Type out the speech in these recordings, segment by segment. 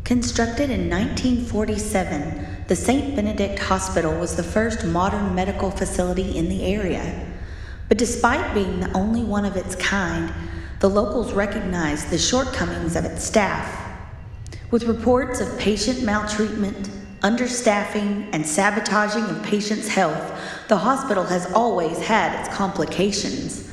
Constructed in 1947, the St. Benedict Hospital was the first modern medical facility in the area. But despite being the only one of its kind, the locals recognized the shortcomings of its staff. With reports of patient maltreatment, understaffing, and sabotaging of patients' health, the hospital has always had its complications.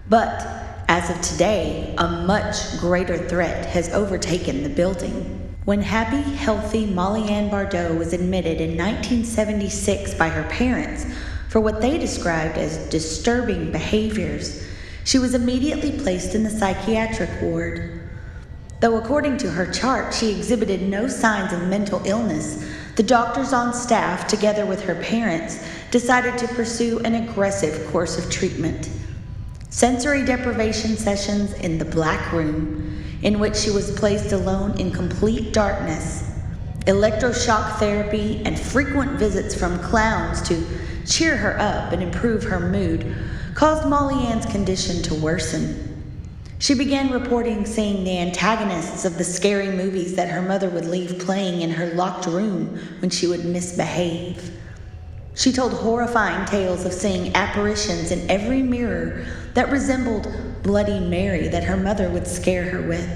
But as of today, a much greater threat has overtaken the building. When happy, healthy Molly Ann Bardot was admitted in 1976 by her parents for what they described as disturbing behaviors, she was immediately placed in the psychiatric ward. Though according to her chart she exhibited no signs of mental illness, the doctors on staff, together with her parents, decided to pursue an aggressive course of treatment. Sensory deprivation sessions in the Black Room, in which she was placed alone in complete darkness, electroshock therapy, and frequent visits from clowns to cheer her up and improve her mood, caused Molly Ann's condition to worsen. She began reporting seeing the antagonists of the scary movies that her mother would leave playing in her locked room when she would misbehave. She told horrifying tales of seeing apparitions in every mirror that resembled Bloody Mary that her mother would scare her with,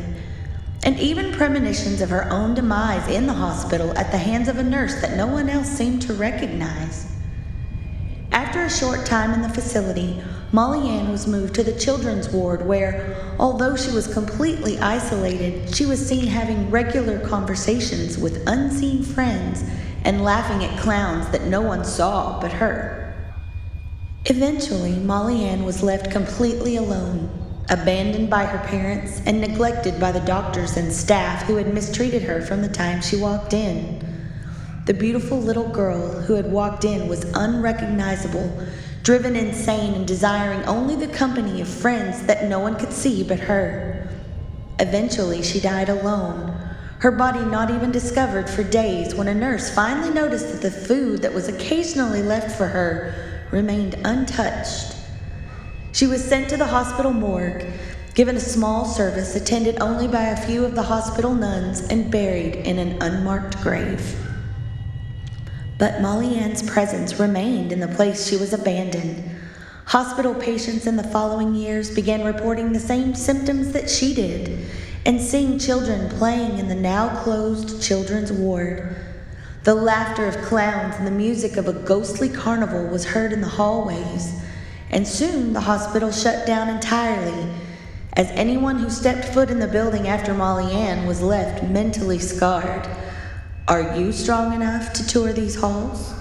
and even premonitions of her own demise in the hospital at the hands of a nurse that no one else seemed to recognize. After a short time in the facility, Molly Ann was moved to the children's ward where, although she was completely isolated, she was seen having regular conversations with unseen friends and laughing at clowns that no one saw but her. Eventually, Molly Ann was left completely alone, abandoned by her parents and neglected by the doctors and staff who had mistreated her from the time she walked in. The beautiful little girl who had walked in was unrecognizable, driven insane and desiring only the company of friends that no one could see but her. Eventually, she died alone, her body not even discovered for days when a nurse finally noticed that the food that was occasionally left for her remained untouched. She was sent to the hospital morgue, given a small service attended only by a few of the hospital nuns, and buried in an unmarked grave. But Molly Ann's presence remained in the place she was abandoned. Hospital patients in the following years began reporting the same symptoms that she did, and seeing children playing in the now closed children's ward. The laughter of clowns and the music of a ghostly carnival was heard in the hallways, and soon the hospital shut down entirely, as anyone who stepped foot in the building after Molly Ann was left mentally scarred. Are you strong enough to tour these halls?